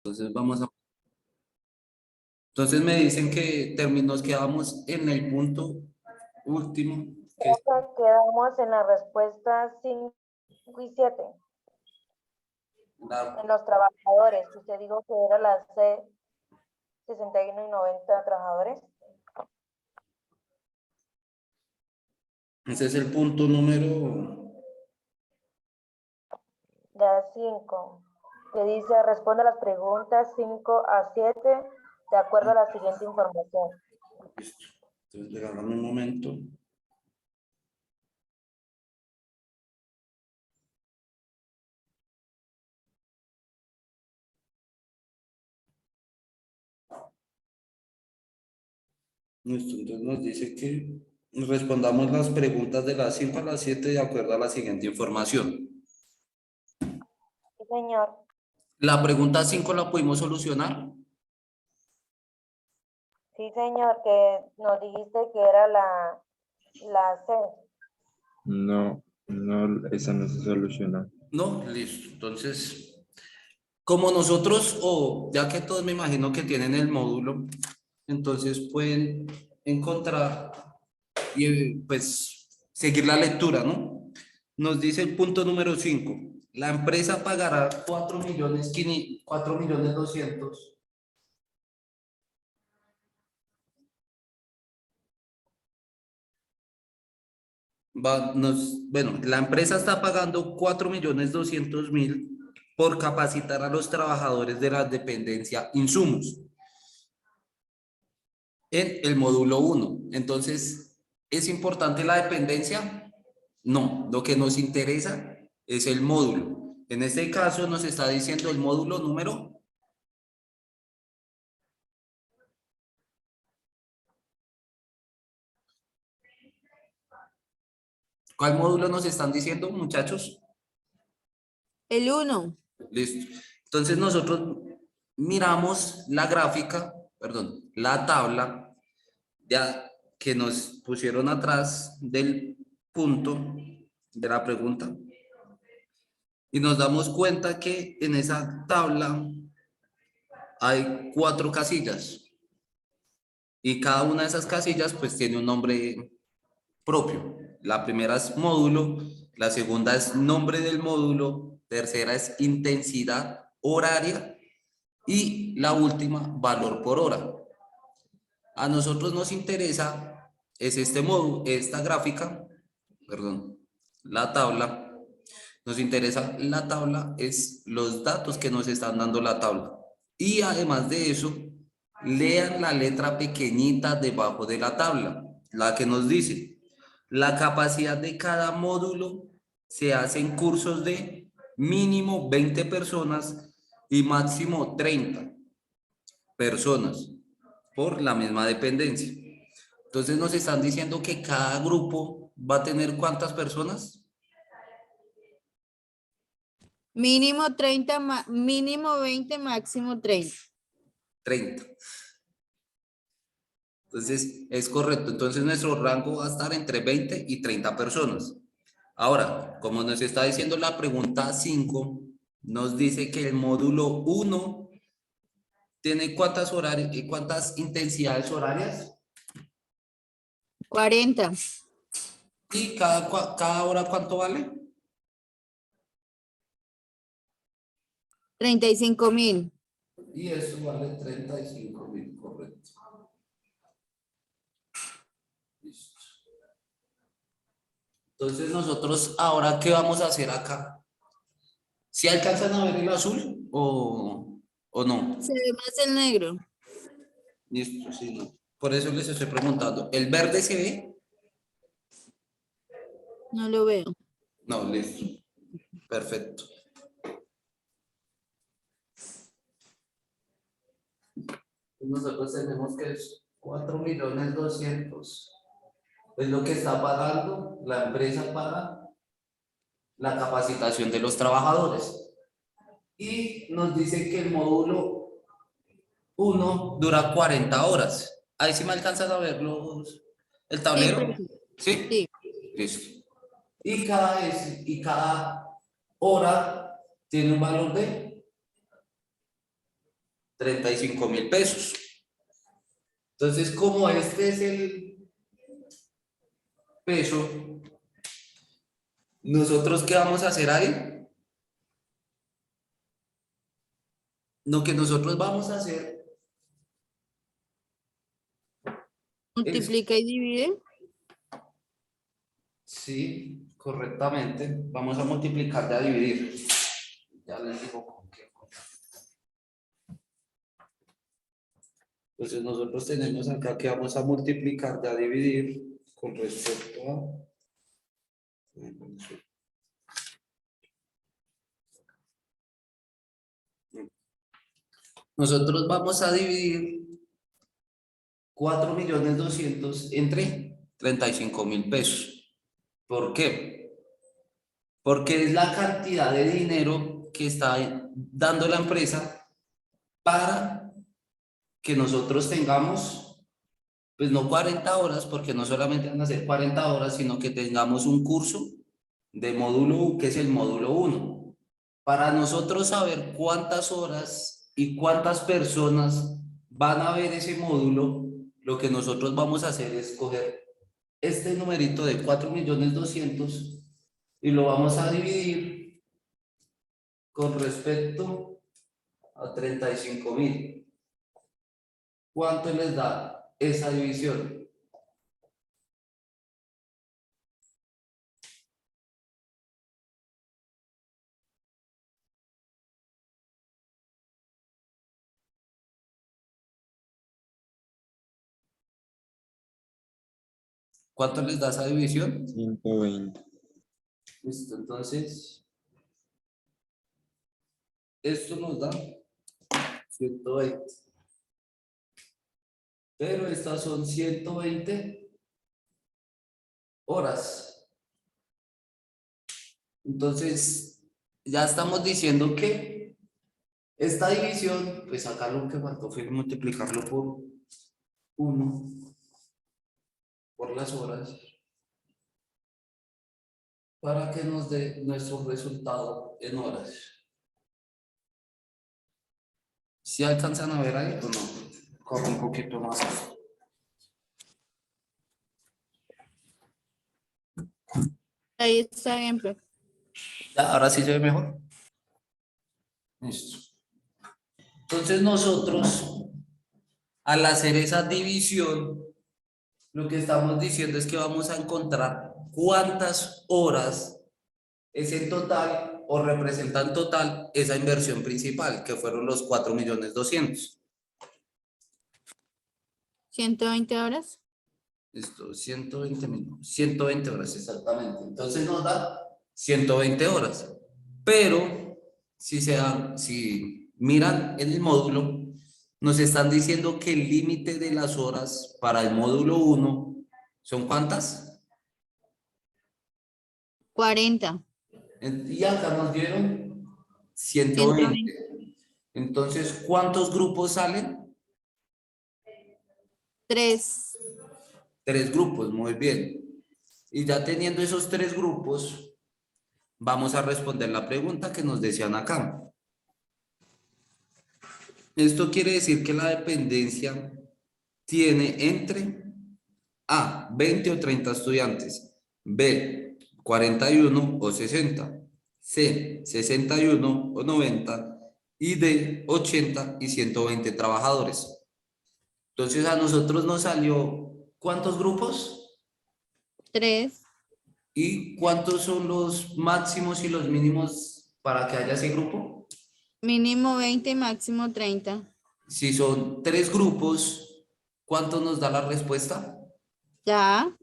Entonces vamos a... Entonces me dicen que nos quedamos en el punto último, que es Quedamos en la respuesta 5 y 7, la... en los trabajadores. Usted dijo que era la C, 61 y 90 trabajadores. Ese es el punto número... La 5, que dice, responde a las preguntas 5 a 7 de acuerdo a la siguiente información. Listo. Entonces regálame un momento. Listo, entonces nos dice que respondamos las preguntas de las 5 a las 7 de acuerdo a la siguiente información. Sí, señor. La pregunta 5 la pudimos solucionar. Sí, señor, que nos dijiste que era la C. No, no, esa no se solucionó. No, listo. Entonces, como nosotros, o ya que todos me imagino que tienen el módulo, entonces pueden encontrar y pues seguir la lectura, ¿no? Nos dice el punto número 5. La empresa pagará 4.200.000. Bueno, la empresa está pagando 4.200.000 por capacitar a los trabajadores de la dependencia insumos en el módulo 1. Entonces, ¿es importante la dependencia? No, lo que nos interesa es el módulo. En este caso nos está diciendo el módulo número... ¿Cuál módulo nos están diciendo, muchachos? El 1. Listo. Entonces nosotros miramos la gráfica, perdón, la tabla ya que nos pusieron atrás del punto de la pregunta y nos damos cuenta que en esa tabla hay 4 casillas y cada una de esas casillas pues tiene un nombre propio. La primera es módulo, la segunda es nombre del módulo, tercera es intensidad horaria y la última valor por hora. A nosotros nos interesa es este módulo, esta gráfica, perdón, la tabla. Nos interesa la tabla, es los datos que nos están dando la tabla. Y además de eso, lean la letra pequeñita debajo de la tabla, la que nos dice, la capacidad de cada módulo se hace en cursos de mínimo 20 personas y máximo 30 personas por la misma dependencia. Entonces nos están diciendo que cada grupo va a tener ¿cuántas personas? Mínimo 30, mínimo 20, máximo 30. 30. Entonces es correcto. Entonces nuestro rango va a estar entre 20 y 30 personas. Ahora, como nos está diciendo la pregunta 5, nos dice que el módulo 1 tiene ¿cuántas horarias y cuántas intensidades horarias? 40. ¿Y cada hora cuánto vale? 35.000. Y eso vale 35.000, correcto. Listo. Entonces nosotros ahora, ¿qué vamos a hacer acá? ¿Si alcanzan a ver el azul o no? Se ve más el negro. Listo, sí, no. Por eso les estoy preguntando. ¿El verde se ve? No lo veo. No, listo. Perfecto. Nosotros tenemos que es 4.200.000. Es lo que está pagando la empresa para la capacitación de los trabajadores. Y nos dice que el módulo 1 dura 40 horas. Ahí sí me alcanzan a ver el Sí, tablero. profe. ¿Sí? Sí. Listo. Y cada hora tiene un valor de 35.000 pesos. Entonces, como este es el peso, ¿nosotros qué vamos a hacer ahí? Lo que nosotros vamos a hacer Multiplica y divide. sí, correctamente. Vamos a multiplicar y a dividir. Ya les digo con qué. Entonces nosotros tenemos acá que vamos a multiplicar y a dividir con respecto a... Nosotros vamos a dividir 4.200.000 entre 35.000 pesos. ¿Por qué? Porque es la cantidad de dinero que está dando la empresa para que nosotros tengamos, pues no 40 horas, porque no solamente van a ser 40 horas, sino que tengamos un curso de módulo U, que es el módulo 1. Para nosotros saber cuántas horas y cuántas personas van a ver ese módulo, lo que nosotros vamos a hacer es coger este numerito de 4.200.000 y lo vamos a dividir con respecto a 35.000. ¿Cuánto les da esa división? ¿Cuánto les da esa división? 120. Listo, entonces, esto nos da 120. Pero estas son 120 horas. Entonces, ya estamos diciendo que esta división, pues acá lo que faltó fue multiplicarlo por 1, por las horas, para que nos dé nuestro resultado en horas. ¿Sí alcanzan a ver ahí o no? Corre un poquito más. Ahí está bien, profe. Ya, ahora sí se ve mejor. Listo. Entonces nosotros, al hacer esa división, lo que estamos diciendo es que vamos a encontrar cuántas horas es en total o representa en total esa inversión principal, que fueron los 4.200.000. 120 horas. Listo, 120 horas exactamente. Entonces nos da 120 horas. Pero si miran en el módulo, nos están diciendo que el límite de las horas para el módulo 1 son ¿cuántas? 40. Y acá nos dieron 120. Entonces, ¿cuántos grupos salen? 3. 3 grupos, muy bien. Y ya teniendo esos 3 grupos, vamos a responder la pregunta que nos decían acá. Esto quiere decir que la dependencia tiene entre A, 20 o 30 estudiantes, B, 41 o 60, C, 61 o 90 y D, 80 y 120 trabajadores. Entonces a nosotros nos salió, ¿cuántos grupos? 3. ¿Y cuántos son los máximos y los mínimos para que haya ese grupo? Mínimo 20 y máximo 30. Si son 3 grupos, ¿cuánto nos da la respuesta? Ya.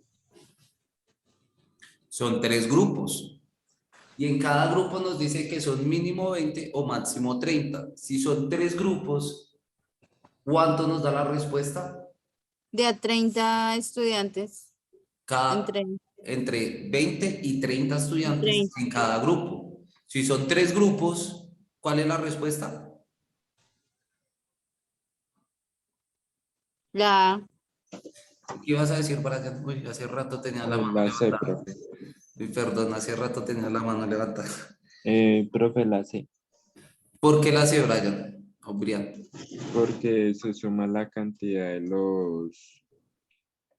Son 3 grupos. Y en cada grupo nos dice que son mínimo 20 o máximo 30. Si son 3 grupos, ¿cuánto nos da la respuesta? De a 30 estudiantes. Cada, entre 20 y 30 estudiantes 30. en cada grupo. Si son 3 grupos, ¿cuál es la respuesta? Ya. ¿Qué ibas a decir para allá? Uy, hace rato tenía la mano La C, levantada. profe. Uy, perdón, hace rato tenía la mano levantada. Profe, la C. ¿Por qué la C, Brian? Brian. Porque se suma la cantidad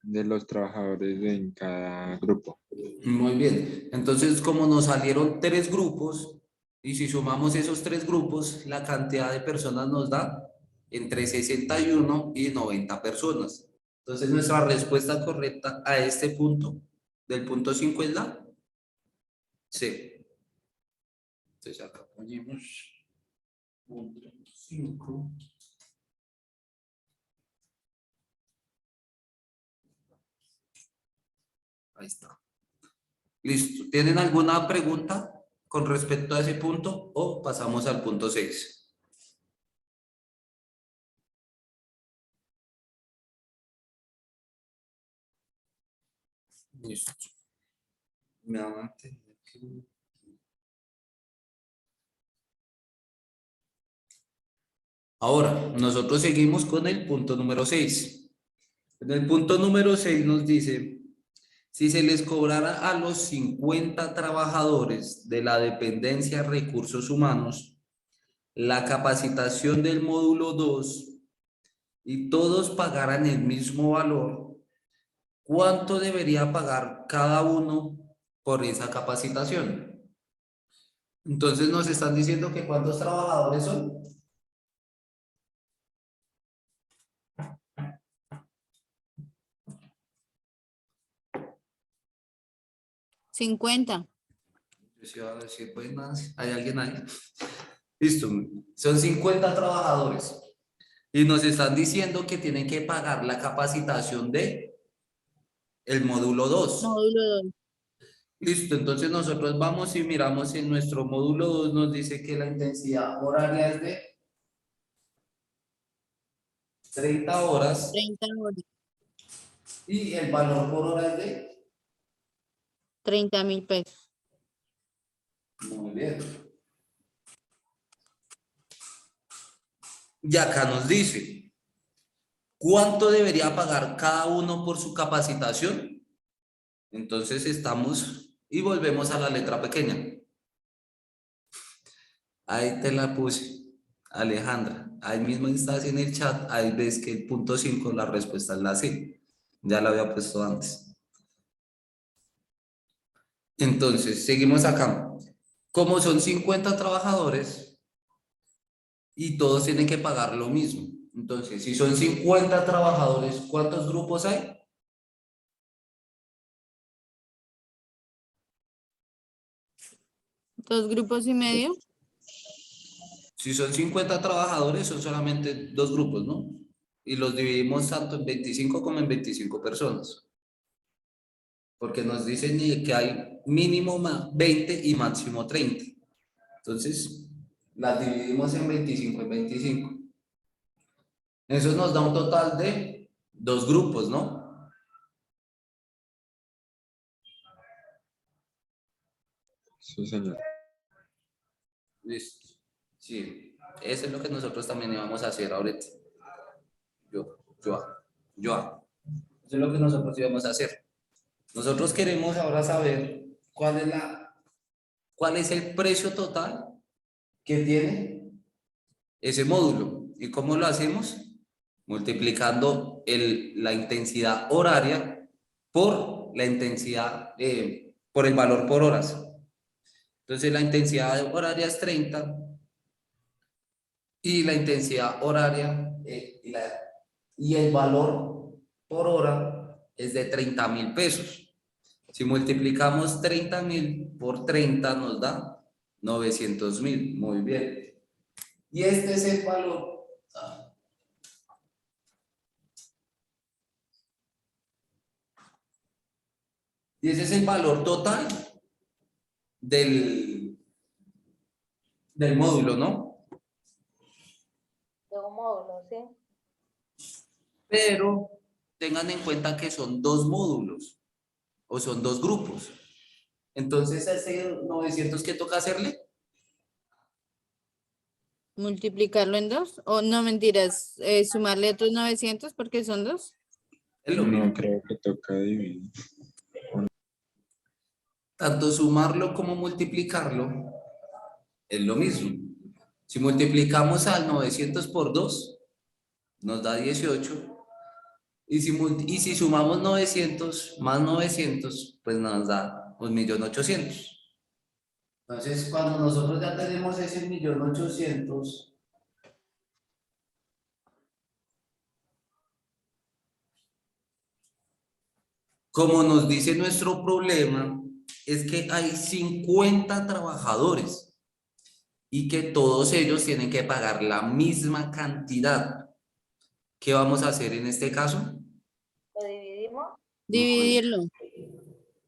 de los trabajadores en cada grupo. Muy bien. Entonces, como nos salieron 3 grupos, y si sumamos esos 3 grupos, la cantidad de personas nos da entre 61 y 90 personas. Entonces, nuestra respuesta correcta a este punto, del punto 5, es la C. Entonces, acá ponemos punto 5. Ahí está. Listo. ¿Tienen alguna pregunta con respecto a ese punto o pasamos al punto 6? Listo. Me van a mantener aquí. Ahora, nosotros seguimos con el punto número 6. En el punto número 6 nos dice, si se les cobrara a los 50 trabajadores de la dependencia de recursos humanos la capacitación del módulo 2 y todos pagaran el mismo valor, ¿cuánto debería pagar cada uno por esa capacitación? Entonces nos están diciendo que ¿cuántos trabajadores son? ¿50? Yo sí iba a decir, pues nada, ¿hay alguien ahí? Listo, son 50 trabajadores y nos están diciendo que tienen que pagar la capacitación de el módulo 2. Módulo 2. Listo, entonces nosotros vamos y miramos en nuestro módulo 2, nos dice que la intensidad horaria es de 30 horas 30 horas. y el valor por hora es de... 30.000 pesos. Muy bien. Y acá nos dice, ¿cuánto debería pagar cada uno por su capacitación? Entonces estamos y volvemos a la letra pequeña. Ahí te la puse, Alejandra. Ahí mismo estás en el chat, ahí ves que el punto 5, la respuesta es la C. Ya la había puesto antes. Entonces, seguimos acá. Como son 50 trabajadores y todos tienen que pagar lo mismo. Entonces, si son 50 trabajadores, ¿cuántos grupos hay? ¿2 grupos y medio? Si son 50 trabajadores, son solamente 2 grupos, ¿no? Y los dividimos tanto en 25 como en 25 personas. Porque nos dicen que hay mínimo 20 y máximo 30. Entonces, las dividimos en 25 en 25. Eso nos da un total de 2 grupos, ¿no? Sí, señor. Listo. Sí, eso es lo que nosotros también íbamos a hacer ahorita. Yo. Eso es lo que nosotros íbamos a hacer. Nosotros queremos ahora saber cuál es el precio total que tiene ese módulo. ¿Y cómo lo hacemos? Multiplicando la intensidad horaria por la intensidad, por el valor por horas. Entonces la intensidad horaria es 30 y la intensidad horaria y el valor por hora es de 30.000 pesos. Si multiplicamos 30.000 por 30 nos da 900.000. Muy bien. Y este es el valor. Y ese es el valor total del módulo, ¿no? De un módulo, ¿sí? Pero tengan en cuenta que son 2 módulos o son 2 grupos. Entonces, a ese 900, ¿qué toca hacerle? ¿Multiplicarlo en 2? O no, mentiras, sumarle otros 900 porque son 2. Es lo mismo. No creo que toca dividir. Tanto sumarlo como multiplicarlo es lo mismo. Si multiplicamos al 900 por 2, nos da 18. Y si sumamos 900 más 900, pues nos da 1.800.000. Entonces, cuando nosotros ya tenemos ese 1.800.000, como nos dice nuestro problema, es que hay 50 trabajadores y que todos ellos tienen que pagar la misma cantidad. ¿Qué vamos a hacer en este caso? Lo dividimos. Dividirlo.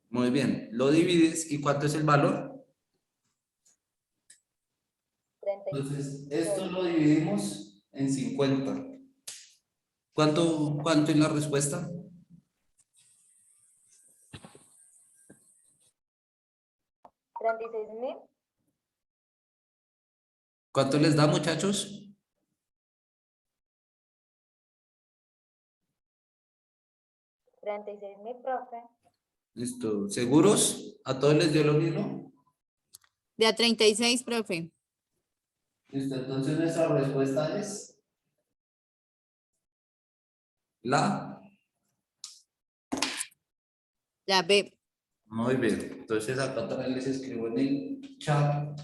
Muy bien, lo divides y ¿cuánto es el valor? 36. Entonces, esto lo dividimos en 50. ¿Cuánto es la respuesta? 36.000. ¿Cuánto les da, muchachos? 36.000, profe. Listo. ¿Seguros? ¿A todos les dio lo mismo? De a 36, profe. Listo. Entonces nuestra respuesta es la. La B. Muy bien. Entonces acá también les escribo en el chat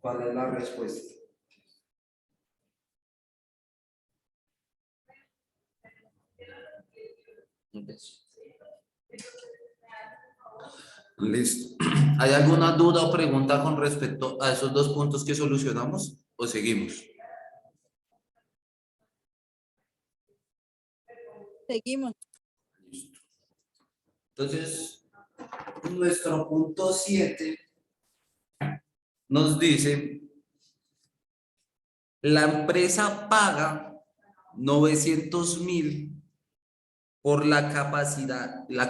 cuál es la respuesta. Listo. ¿Hay alguna duda o pregunta con respecto a esos dos puntos que solucionamos o seguimos? Seguimos. Listo. Entonces, nuestro punto 7 nos dice, la empresa paga 900.000 por la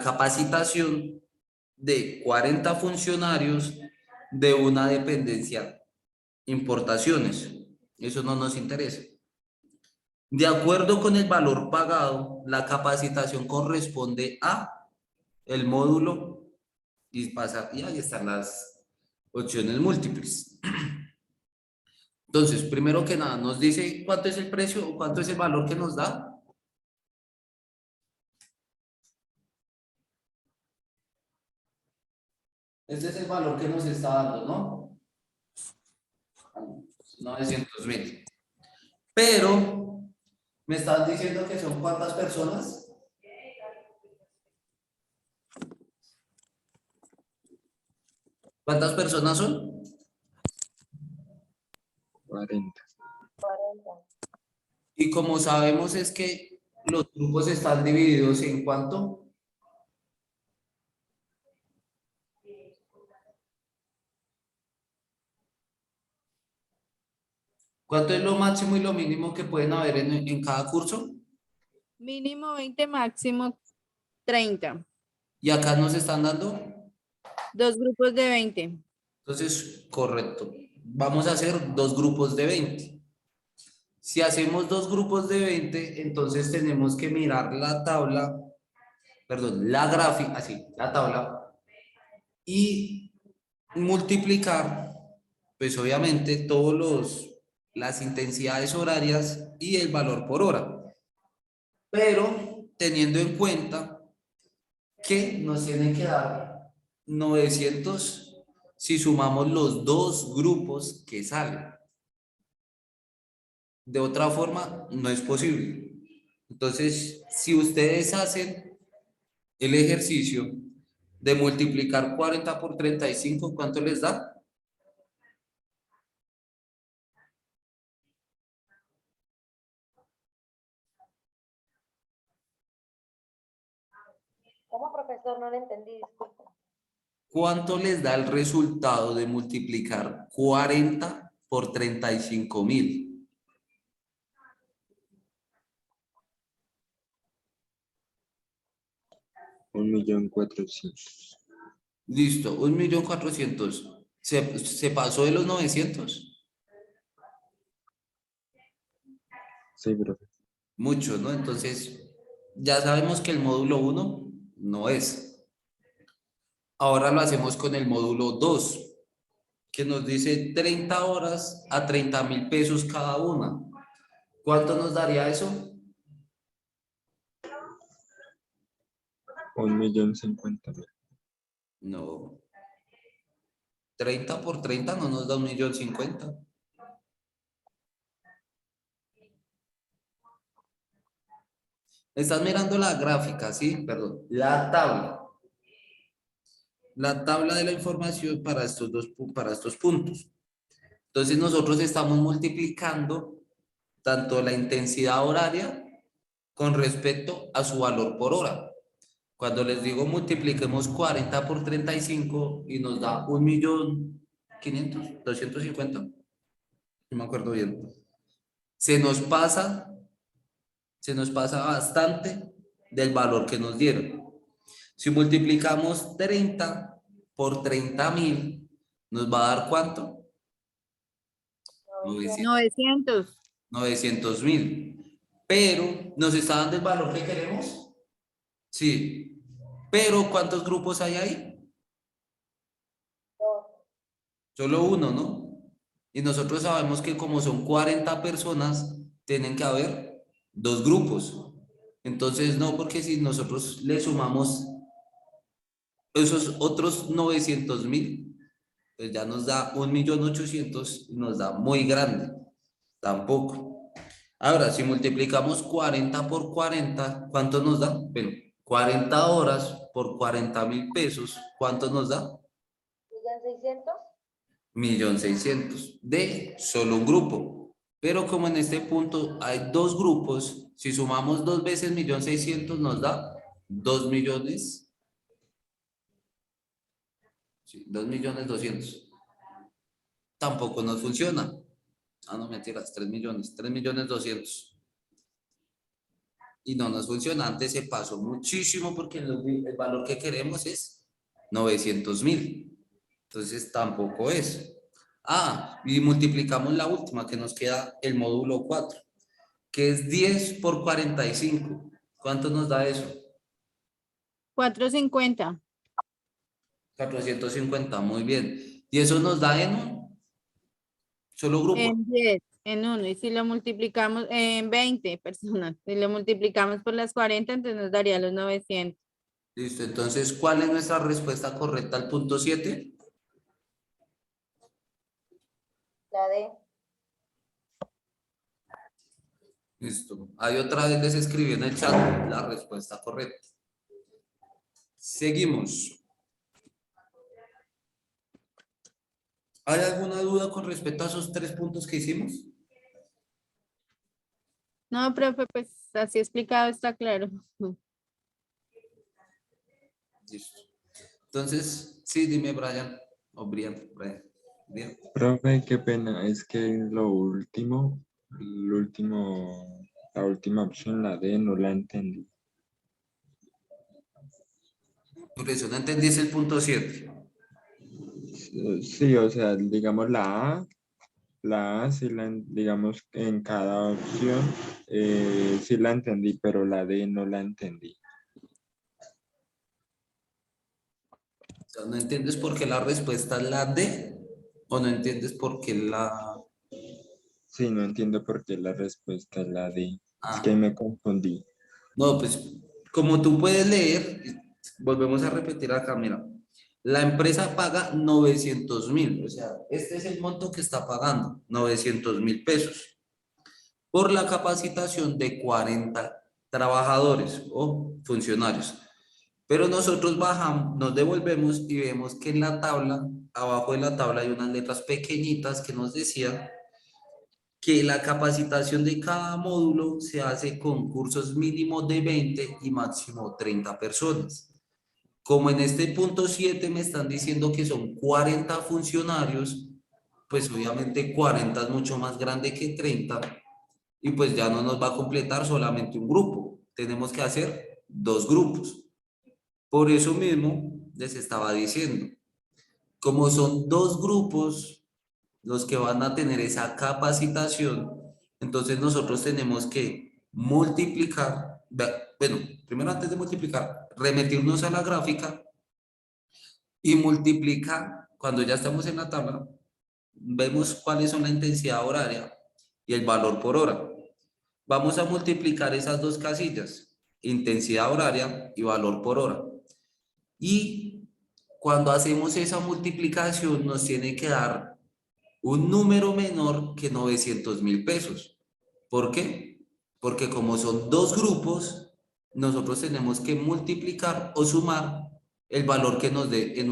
capacitación de 40 funcionarios de una dependencia, importaciones. Eso no nos interesa. De acuerdo con el valor pagado, la capacitación corresponde a el módulo y pasa, y ahí están las opciones múltiples. Entonces, primero que nada, nos dice cuánto es el precio o cuánto es el valor que nos da. Este es el valor que nos está dando, ¿no? 900.000. Pero, ¿me estás diciendo que son cuántas personas? ¿Cuántas personas son? 40. 40. Y como sabemos es que los grupos están divididos en ¿cuánto? ¿Cuánto es lo máximo y lo mínimo que pueden haber en cada curso? Mínimo 20, máximo 30. Y acá nos están dando. 2 grupos de 20. Entonces, correcto. Vamos a hacer 2 grupos de 20. Si hacemos 2 grupos de 20, entonces tenemos que mirar la tabla, perdón, la gráfica, así, la tabla, y multiplicar, pues obviamente, las intensidades horarias y el valor por hora. Pero teniendo en cuenta que nos tienen que dar 900 si sumamos los 2 grupos que salen. De otra forma, no es posible. Entonces, si ustedes hacen el ejercicio de multiplicar 40 por 35, ¿cuánto les da? ¿Cómo, profesor? No lo entendí, disculpe. ¿Cuánto les da el resultado de multiplicar 40 por 35.000? $1.400.000. Listo, 1.400.000. ¿Se pasó de los 900? Sí, profe. Mucho, ¿no? Entonces, ya sabemos que el módulo 1 no es. Ahora lo hacemos con el módulo 2. que nos dice 30 horas a 30.000 pesos cada una. ¿Cuánto nos daría eso? 1.050.000. No. 30 por 30 no nos da 1.050.000. Estás mirando la gráfica, ¿sí? Perdón, la tabla. La tabla de la información para estos puntos. Entonces nosotros estamos multiplicando tanto la intensidad horaria con respecto a su valor por hora. Cuando les digo multipliquemos 40 por 35 y nos da 1.500.000, 250, no me acuerdo bien. Se nos pasa bastante del valor que nos dieron. Si multiplicamos 30 por 30.000, ¿nos va a dar cuánto? 900. 900.000. Pero, ¿nos está dando el valor que queremos? Sí. Pero, ¿cuántos grupos hay ahí? Solo uno, ¿no? Y nosotros sabemos que como son 40 personas, tienen que haber 2 grupos. Entonces, no, porque si nosotros le sumamos esos otros 900.000, pues ya nos da 1.800.000 y nos da muy grande. Tampoco. Ahora, si multiplicamos 40 por 40, ¿cuánto nos da? Bueno, 40 horas por 40.000 pesos, ¿cuánto nos da? 1.600.000. 1.600.000 de solo un grupo. Pero como en este punto hay 2 grupos, si sumamos 2 veces 1.600.000 nos da 2 millones. Sí, 2.200.000. Tampoco nos funciona. Ah, no, mentiras, 3 millones, 3.200.000. Y no nos funciona. Antes se pasó muchísimo porque el valor que queremos es 900.000. Entonces tampoco es. Ah, y multiplicamos la última que nos queda el módulo 4, que es 10 por 45. ¿Cuánto nos da eso? 450. 450, muy bien. Y eso nos da en un solo grupo. En 10, en 1. Y si lo multiplicamos en 20 personas, si lo multiplicamos por las 40, entonces nos daría los 900. Listo, entonces, ¿cuál es nuestra respuesta correcta al punto 7? La D. Listo. Ahí otra vez les escribí en el chat la respuesta correcta. Seguimos. ¿Hay alguna duda con respecto a esos 3 puntos que hicimos? No, profe, pues así explicado está claro. Listo. Entonces, sí, dime, Brian. O Brian. Brian. Profe, qué pena, es que la última opción, la D, no la entendí. Por eso no entendiste el punto 7. Sí, o sea, digamos la A sí digamos, en cada opción sí la entendí, pero la D no la entendí. O sea, ¿no entiendes por qué la respuesta es la D? ¿O no entiendes por qué la... Sí, no entiendo por qué la respuesta es la D. Es que Ah, ahí me confundí. no, pues como tú puedes leer, volvemos a repetir acá, mira. La empresa paga 900.000, o sea, este es el monto que está pagando, 900.000 pesos, por la capacitación de 40 trabajadores o funcionarios. Pero nosotros bajamos, nos devolvemos y vemos que en la tabla, abajo de la tabla hay unas letras pequeñitas que nos decían que la capacitación de cada módulo se hace con cursos mínimos de 20 y máximo 30 personas. Como en este punto 7 me están diciendo que son 40 funcionarios, pues obviamente 40 es mucho más grande que 30 y pues ya no nos va a completar solamente un grupo. Tenemos que hacer 2 grupos. Por eso mismo les estaba diciendo, como son 2 grupos los que van a tener esa capacitación, entonces nosotros tenemos que multiplicar, bueno, primero antes de multiplicar, remitirnos a la gráfica y multiplicar, cuando ya estamos en la tabla, vemos cuáles son la intensidad horaria y el valor por hora. Vamos a multiplicar esas dos casillas, intensidad horaria y valor por hora. Y cuando hacemos esa multiplicación nos tiene que dar un número menor que 900.000 pesos. ¿Por qué? Porque como son dos grupos, nosotros tenemos que multiplicar o sumar el valor que nos dé en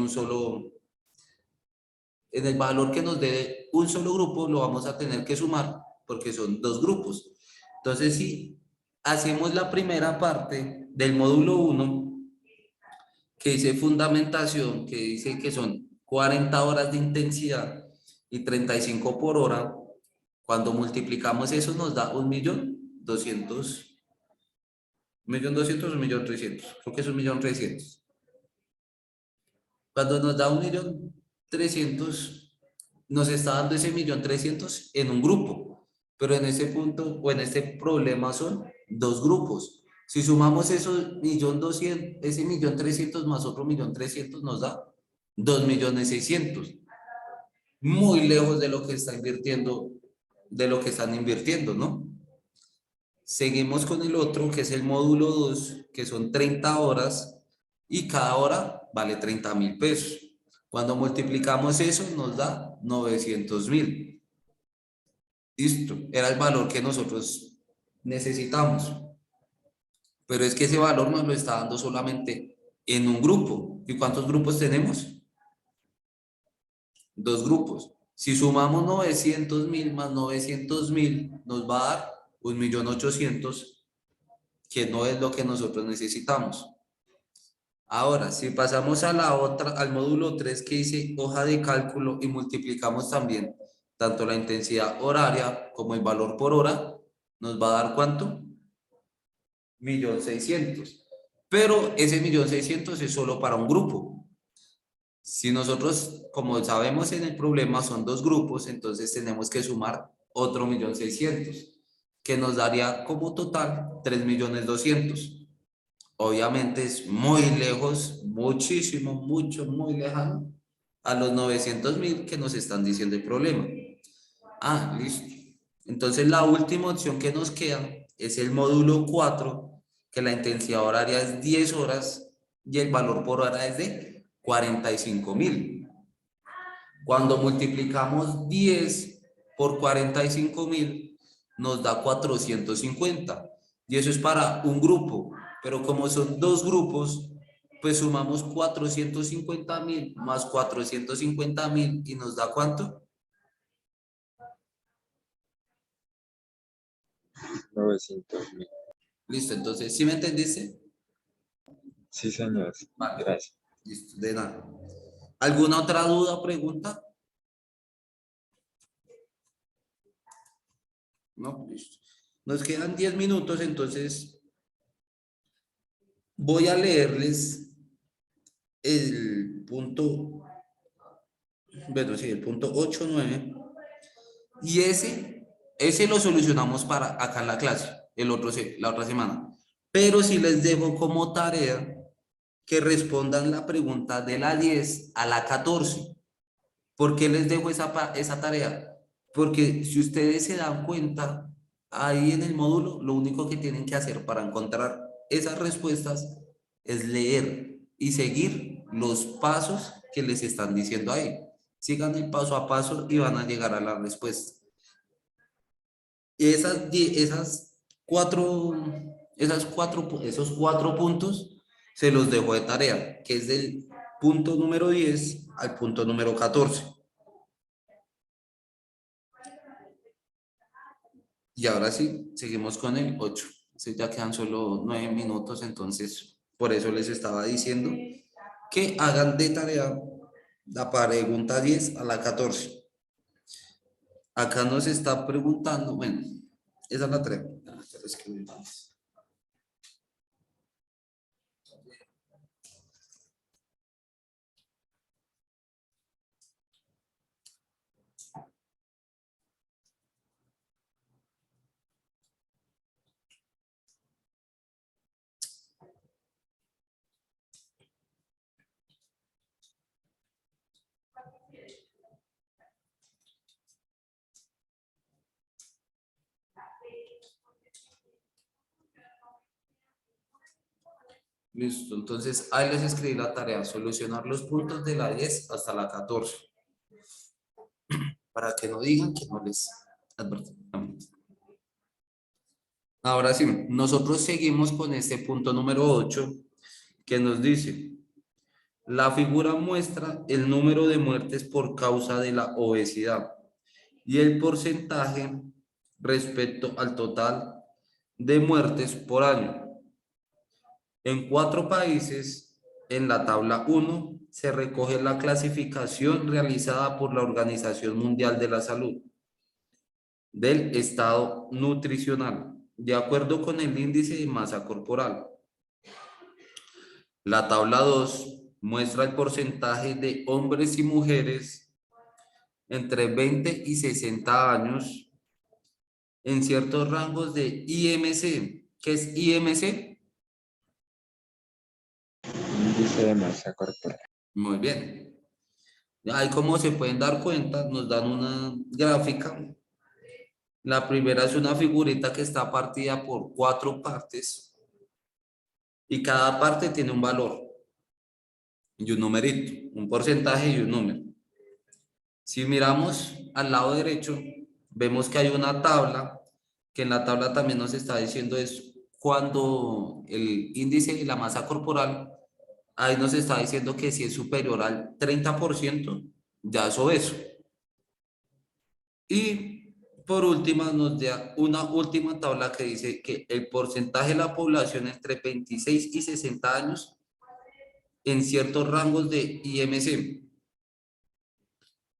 el valor que nos dé un solo grupo, lo vamos a tener que sumar porque son dos grupos. Entonces, si hacemos la primera parte del módulo 1, que dice fundamentación, que dice que son 40 horas de intensidad y 35 por hora, cuando multiplicamos eso nos da 1.200.000, 1.200.000 o 1.300.000, creo que es 1.300.000. Cuando nos da 1.300.000, nos está dando ese 1.300.000 en un grupo, pero en ese punto o en este problema son dos grupos. Si sumamos esos 1.200.000, ese 1.300.000 más otro 1.300.000 nos da 2.600.000. Muy lejos de lo que está invirtiendo, de lo que están invirtiendo, ¿no? Seguimos con el otro, que es el módulo 2, que son 30 horas y cada hora vale 30.000 pesos. Cuando multiplicamos eso nos da 900.000. Listo, era el valor que nosotros necesitamos. Pero es que ese valor nos lo está dando solamente en un grupo. ¿Y cuántos grupos tenemos? Dos grupos. Si sumamos 900.000 más 900.000, nos va a dar 1.800.000, que no es lo que nosotros necesitamos. Ahora, si pasamos a la otra, al módulo 3 que dice hoja de cálculo y multiplicamos también tanto la intensidad horaria como el valor por hora, nos va a dar ¿cuánto? 1.600.000. Pero ese 1.600.000 es solo para un grupo. Si nosotros, como sabemos en el problema, son dos grupos, entonces tenemos que sumar otro 1.600.000, que nos daría como total 3.200.000. Obviamente es muy lejos, muchísimo, mucho, muy lejano a los 900.000 que nos están diciendo el problema. Ah, listo. Entonces la última opción que nos queda es el módulo 4, que la intensidad horaria es 10 horas y el valor por hora es de 45.000. Cuando multiplicamos 10 por 45.000, nos da 450. Y eso es para un grupo. Pero como son dos grupos, pues sumamos 450.000 más 450.000 y nos da ¿cuánto? 900.000. Listo, entonces, ¿sí me entendiste? Sí, señor. Vale, Gracias. listo, de nada. ¿Alguna otra duda o pregunta? No, listo. Nos quedan 10 minutos, entonces voy a leerles el punto, bueno, sí, el punto 8, 9, y ese lo solucionamos para acá en la clase, la otra semana. Pero sí les dejo como tarea que respondan la pregunta de la 10 a la 14. ¿Por qué les dejo esa tarea? Porque si ustedes se dan cuenta, ahí en el módulo, lo único que tienen que hacer para encontrar esas respuestas es leer y seguir los pasos que les están diciendo ahí. Sigan el paso a paso y van a llegar a la respuesta. Esos cuatro puntos se los dejo de tarea, que es del punto número 10 al punto número 14. Y ahora sí, seguimos con el 8. Ya quedan solo 9 minutos, entonces por eso les estaba diciendo que hagan de tarea la pregunta 10 a la 14. Acá nos está preguntando, bueno, esa es la 3. Listo, entonces ahí les escribí la tarea, solucionar los puntos de la 10 hasta la 14. Para que no digan que no les advertí. Ahora sí, nosotros seguimos con este punto número 8 que nos dice, la figura muestra el número de muertes por causa de la obesidad y el porcentaje respecto al total de muertes por año. En 4 países, en la tabla 1, se recoge la clasificación realizada por la Organización Mundial de la Salud del estado nutricional, de acuerdo con el índice de masa corporal. La tabla 2 muestra el porcentaje de hombres y mujeres entre 20 y 60 años en ciertos rangos de IMC. ¿Qué es IMC? Índice de masa corporal. Muy bien. Ahí como se pueden dar cuenta, nos dan una gráfica. La primera es una figurita que está partida por 4 partes y cada parte tiene un valor y un numerito, un porcentaje y un número. Si miramos al lado derecho, vemos que hay una tabla, que en la tabla también nos está diciendo es cuando el índice de la masa corporal, ahí nos está diciendo que si es superior al 30%, ya es obeso. Y por último nos da una última tabla que dice que el porcentaje de la población entre 26 y 60 años en ciertos rangos de IMC.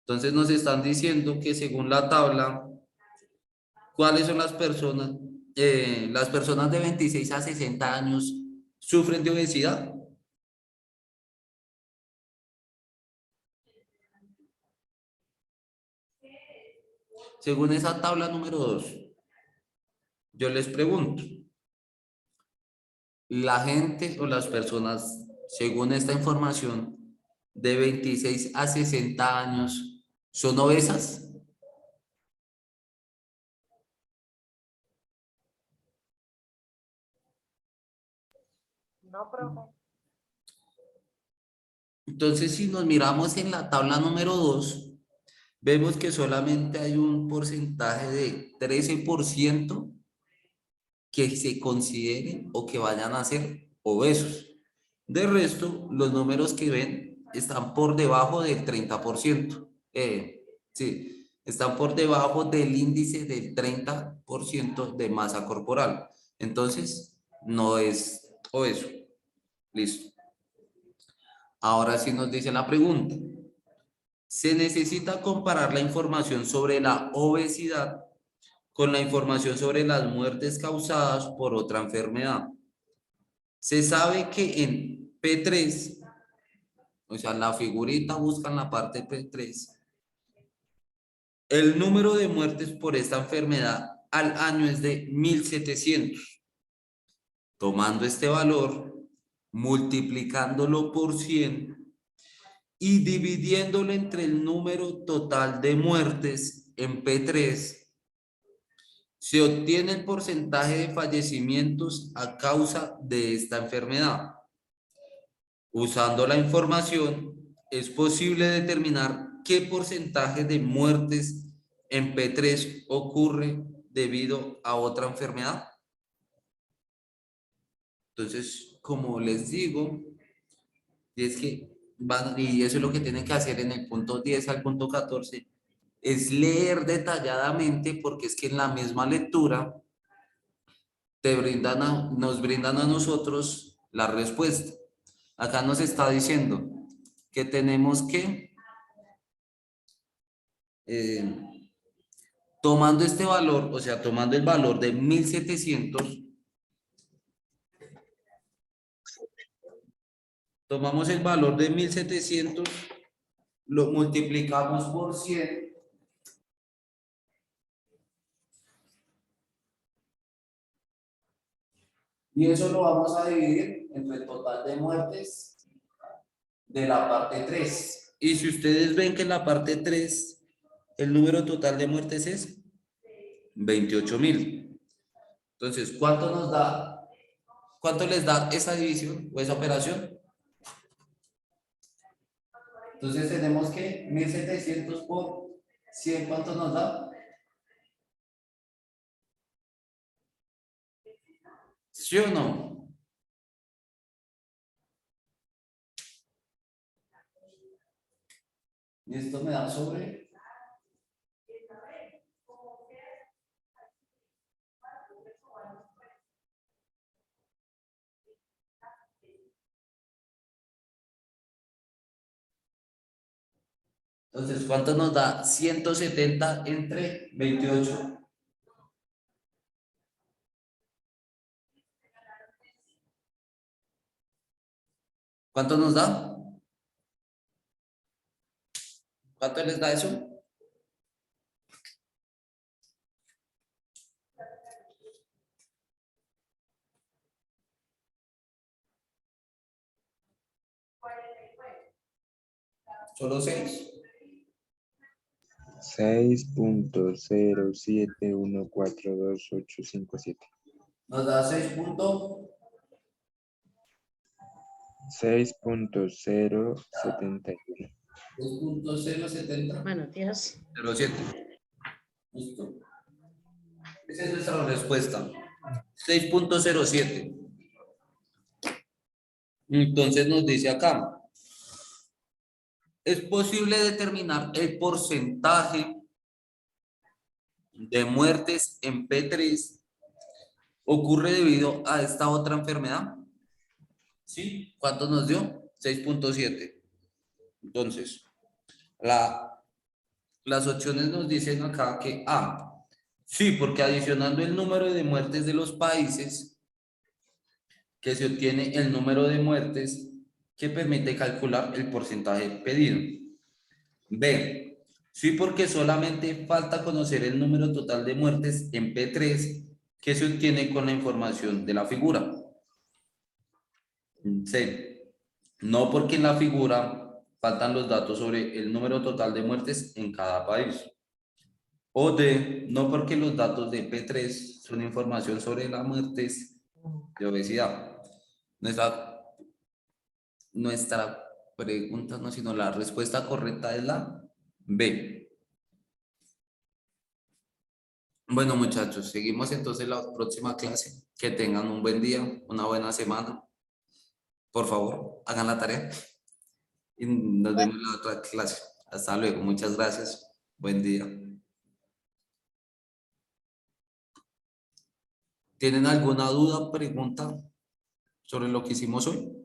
Entonces nos están diciendo que según la tabla, ¿cuáles son las personas? Las personas de 26 a 60 años sufren de obesidad. Según esa tabla número 2, yo les pregunto, la gente o las personas, según esta información, de 26 a 60 años, ¿son obesas? No, profe. Entonces, si nos miramos en la tabla número 2, vemos que solamente hay un porcentaje de 13% que se consideren o que vayan a ser obesos. De resto, los números que ven están por debajo del 30%. Sí, están por debajo del índice del 30% de masa corporal. Entonces, no es obeso. Listo. Ahora sí nos dice la pregunta. Se necesita comparar la información sobre la obesidad con la información sobre las muertes causadas por otra enfermedad. Se sabe que en P3, o sea, la figurita buscan la parte P3, el número de muertes por esta enfermedad al año es de 1.700. Tomando este valor, multiplicándolo por 100 y dividiéndolo entre el número total de muertes en P3, se obtiene el porcentaje de fallecimientos a causa de esta enfermedad. Usando la información, es posible determinar qué porcentaje de muertes en P3 ocurre debido a otra enfermedad. Entonces, como les digo, y es que y eso es lo que tienen que hacer en el punto 10 al punto 14, es leer detalladamente, porque es que en la misma lectura nos brindan a nosotros la respuesta. Acá nos está diciendo que tenemos que, tomando este valor, o sea, tomando el valor de 1.700, tomamos el valor de 1.700, lo multiplicamos por 100, y eso lo vamos a dividir entre el total de muertes de la parte 3. Y si ustedes ven que en la parte 3 el número total de muertes es 28.000. Entonces, ¿cuánto nos da ¿Cuánto les da esa división o esa operación? Entonces tenemos que 1700 por 100, ¿cuánto nos da? ¿Sí o no? Y esto me da sobre... Entonces, ¿cuánto nos da 170 entre 28? ¿Cuánto nos da? ¿Cuánto les da eso? Solo 6. 6.071428857. Nos da 6.071. 6.070. Buenos días. 07. Listo. Esa es nuestra respuesta. 6.07. Entonces nos dice acá. Es posible determinar el porcentaje de muertes en P3 ocurre debido a esta otra enfermedad. ¿Sí? ¿Cuánto nos dio? 6.7. Entonces, las opciones nos dicen acá que A. Sí, porque adicionando el número de muertes de los países, que se obtiene el número de muertes que permite calcular el porcentaje pedido. B. Sí, porque solamente falta conocer el número total de muertes en P3 que se obtiene con la información de la figura. C. No, porque en la figura faltan los datos sobre el número total de muertes en cada país. O D. No, porque los datos de P3 son información sobre las muertes de obesidad. Nuestra pregunta no, sino la respuesta correcta es la B. Bueno, muchachos, seguimos entonces la próxima clase. Que tengan un buen día, una buena semana. Por favor, hagan la tarea. Y nos vemos en la otra clase. Hasta luego. Muchas gracias. Buen día. ¿Tienen alguna duda o pregunta sobre lo que hicimos hoy?